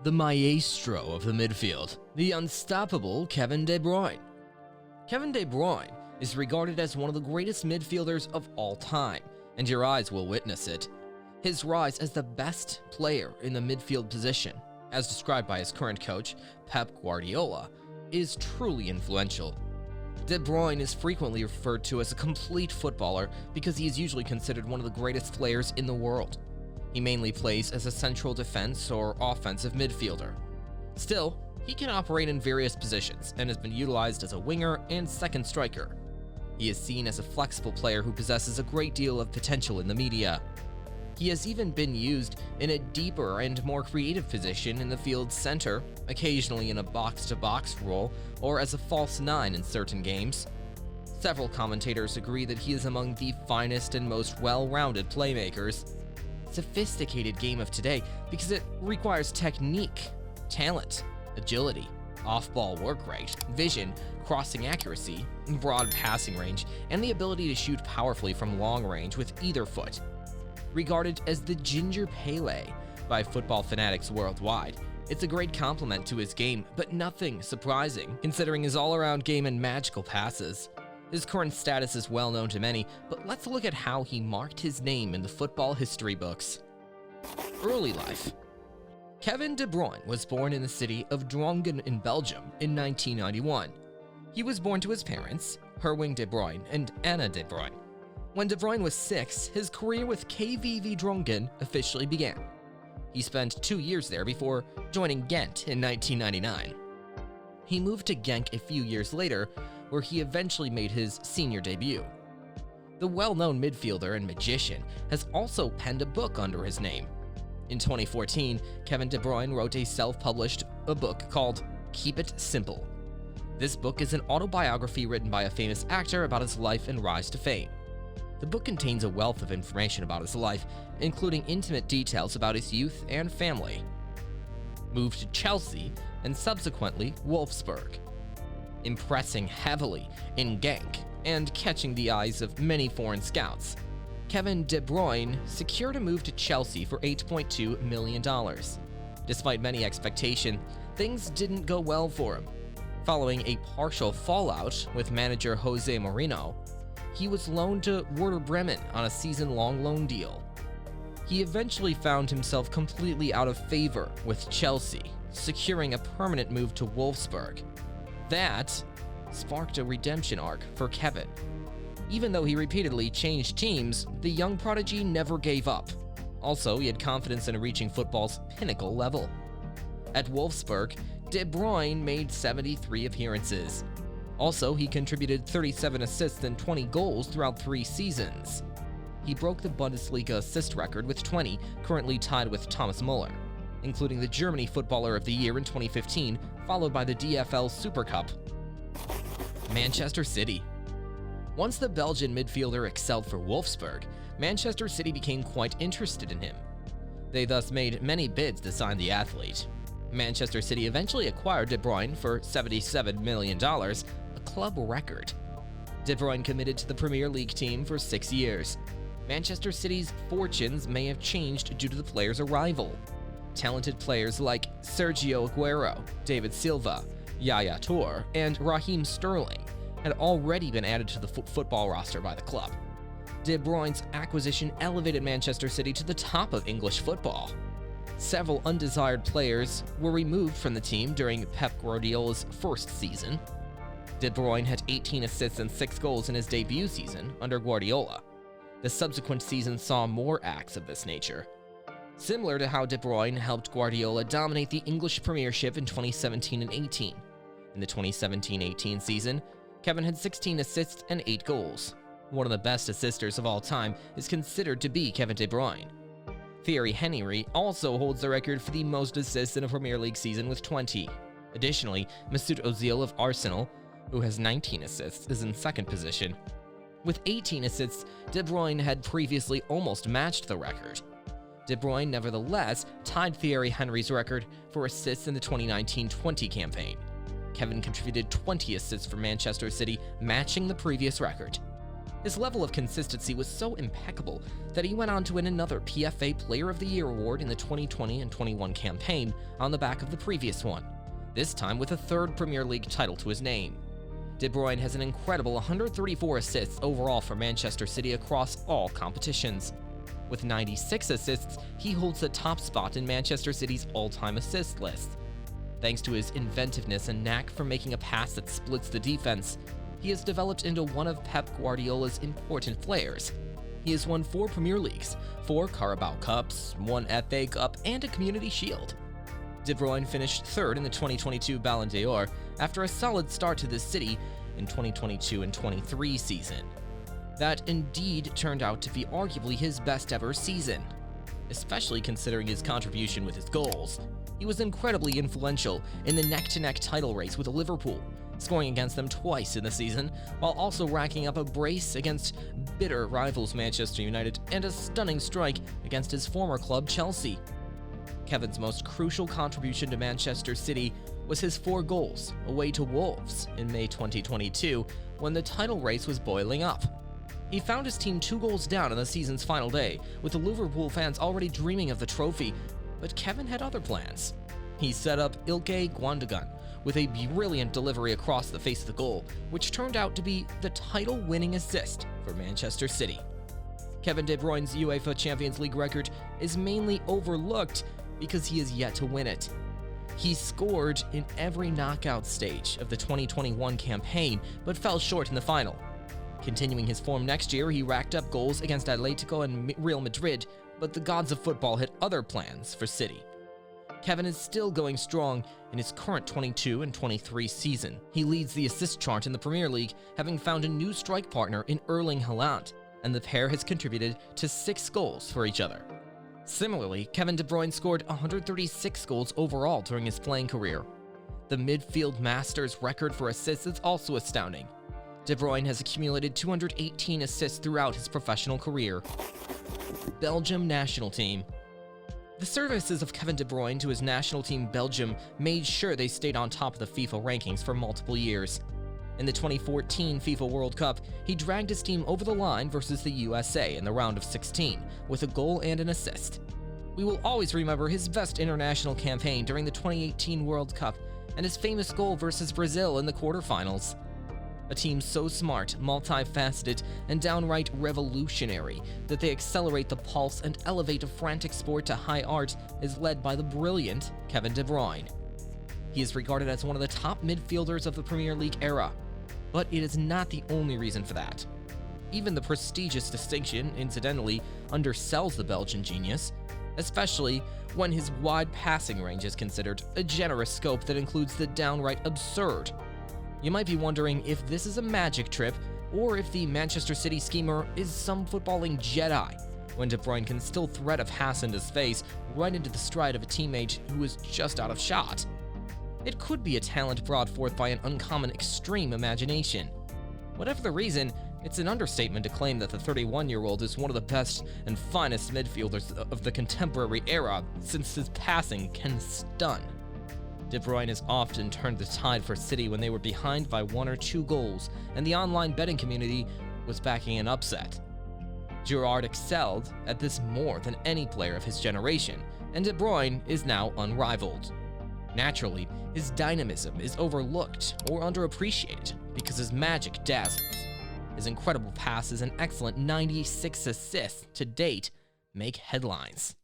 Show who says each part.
Speaker 1: the Maestro of the midfield, the unstoppable Kevin De Bruyne. Kevin De Bruyne is regarded as one of the greatest midfielders of all time, and your eyes will witness it. His rise as the best player in the midfield position, as described by his current coach, Pep Guardiola, is truly influential. De Bruyne is frequently referred to as a complete footballer because he is usually considered one of the greatest players in the world. He mainly plays as a central defense or offensive midfielder. Still, he can operate in various positions and has been utilized as a winger and second striker. He is seen as a flexible player who possesses a great deal of potential in the media. He has even been used in a deeper and more creative position in the field's center, occasionally in a box-to-box role or as a false nine in certain games. Several commentators agree that he is among the finest and most well-rounded playmakers. Sophisticated game of today because it requires technique, talent, agility, off-ball work rate, vision, crossing accuracy, broad passing range, and the ability to shoot powerfully from long range with either foot. Regarded as the Ginger Pele by football fanatics worldwide, it's a great compliment to his game, but nothing surprising considering his all-around game and magical passes. His current status is well known to many, but let's look at how he marked his name in the football history books. Early life. Kevin De Bruyne was born in the city of Drongen in Belgium in 1991. He was born to his parents, Herwing De Bruyne and Anna De Bruyne. When De Bruyne was 6, his career with KVV Drongen officially began. He spent 2 years there before joining Ghent in 1999. He moved to Genk a few years later, where he eventually made his senior debut. The well-known midfielder and magician has also penned a book under his name. In 2014, Kevin De Bruyne wrote a self-published book called Keep It Simple. This book is an autobiography written by a famous actor about his life and rise to fame. The book contains a wealth of information about his life, including intimate details about his youth and family. Moved to Chelsea and subsequently Wolfsburg. Impressing heavily in Genk and catching the eyes of many foreign scouts, Kevin De Bruyne secured a move to Chelsea for $8.2 million. Despite many expectations, things didn't go well for him. Following a partial fallout with manager Jose Mourinho, he was loaned to Werder Bremen on a season-long loan deal. He eventually found himself completely out of favor with Chelsea, securing a permanent move to Wolfsburg. That sparked a redemption arc for Kevin. Even though he repeatedly changed teams, the young prodigy never gave up. Also, he had confidence in reaching football's pinnacle level. At Wolfsburg, De Bruyne made 73 appearances. Also, he contributed 37 assists and 20 goals throughout 3 seasons. He broke the Bundesliga assist record with 20, currently tied with Thomas Müller, including the Germany Footballer of the Year in 2015, followed by the DFL Super Cup. Manchester City. Once the Belgian midfielder excelled for Wolfsburg, Manchester City became quite interested in him. They thus made many bids to sign the athlete. Manchester City eventually acquired De Bruyne for $77 million, a club record. De Bruyne committed to the Premier League team for 6 years. Manchester City's fortunes may have changed due to the player's arrival. Talented players like Sergio Aguero, David Silva, Yaya Toure, and Raheem Sterling had already been added to the football roster by the club. De Bruyne's acquisition elevated Manchester City to the top of English football. Several undesired players were removed from the team during Pep Guardiola's first season. De Bruyne had 18 assists and 6 goals in his debut season under Guardiola. The subsequent season saw more acts of this nature. Similar to how De Bruyne helped Guardiola dominate the English Premiership in 2017 and 18. In the 2017-18 season, Kevin had 16 assists and 8 goals. One of the best assisters of all time is considered to be Kevin De Bruyne. Thierry Henry also holds the record for the most assists in a Premier League season with 20. Additionally, Mesut Ozil of Arsenal, who has 19 assists, is in second position. With 18 assists, De Bruyne had previously almost matched the record. De Bruyne nevertheless tied Thierry Henry's record for assists in the 2019-20 campaign. Kevin contributed 20 assists for Manchester City, matching the previous record. His level of consistency was so impeccable that he went on to win another PFA Player of the Year award in the 2020 and 21 campaign on the back of the previous one, this time with a third Premier League title to his name. De Bruyne has an incredible 134 assists overall for Manchester City across all competitions. With 96 assists, he holds the top spot in Manchester City's all-time assist list. Thanks to his inventiveness and knack for making a pass that splits the defense, he has developed into one of Pep Guardiola's important players. He has won 4 Premier Leagues, 4 Carabao Cups, 1 FA Cup, and a Community Shield. De Bruyne finished third in the 2022 Ballon d'Or after a solid start to the City in 2022 and 23 season. That indeed turned out to be arguably his best ever season, especially considering his contribution with his goals. He was incredibly influential in the neck-to-neck title race with Liverpool, scoring against them twice in the season, while also racking up a brace against bitter rivals Manchester United and a stunning strike against his former club Chelsea. Kevin's most crucial contribution to Manchester City was his 4 goals away to Wolves in May 2022 when the title race was boiling up. He found his team 2 goals down on the season's final day, with the Liverpool fans already dreaming of the trophy, but Kevin had other plans. He set up Ilkay Gundogan with a brilliant delivery across the face of the goal, which turned out to be the title-winning assist for Manchester City. Kevin De Bruyne's UEFA Champions League record is mainly overlooked because he is yet to win it. He scored in every knockout stage of the 2021 campaign, but fell short in the final. Continuing his form next year, he racked up goals against Atletico and Real Madrid, but the gods of football had other plans for City. Kevin is still going strong in his current 22 and 23 season. He leads the assist chart in the Premier League, having found a new strike partner in Erling Haaland, and the pair has contributed to 6 goals for each other. Similarly, Kevin De Bruyne scored 136 goals overall during his playing career. The Midfield Masters record for assists is also astounding. De Bruyne has accumulated 218 assists throughout his professional career. Belgium national team. The services of Kevin De Bruyne to his national team Belgium made sure they stayed on top of the FIFA rankings for multiple years. In the 2014 FIFA World Cup, he dragged his team over the line versus the USA in the round of 16, with a goal and an assist. We will always remember his best international campaign during the 2018 World Cup and his famous goal versus Brazil in the quarterfinals. A team so smart, multifaceted, and downright revolutionary that they accelerate the pulse and elevate a frantic sport to high art is led by the brilliant Kevin De Bruyne. He is regarded as one of the top midfielders of the Premier League era, but it is not the only reason for that. Even the prestigious distinction, incidentally, undersells the Belgian genius, especially when his wide passing range is considered a generous scope that includes the downright absurd. You might be wondering if this is a magic trip, or if the Manchester City schemer is some footballing Jedi, when De Bruyne can still thread a pass into space right into the stride of a teammate who is just out of shot. It could be a talent brought forth by an uncommon extreme imagination. Whatever the reason, it's an understatement to claim that the 31-year-old is one of the best and finest midfielders of the contemporary era, since his passing can stun. De Bruyne has often turned the tide for City when they were behind by 1 or 2 goals, and the online betting community was backing an upset. Gerrard excelled at this more than any player of his generation, and De Bruyne is now unrivaled. Naturally, his dynamism is overlooked or underappreciated because his magic dazzles. His incredible passes and excellent 96 assists to date make headlines.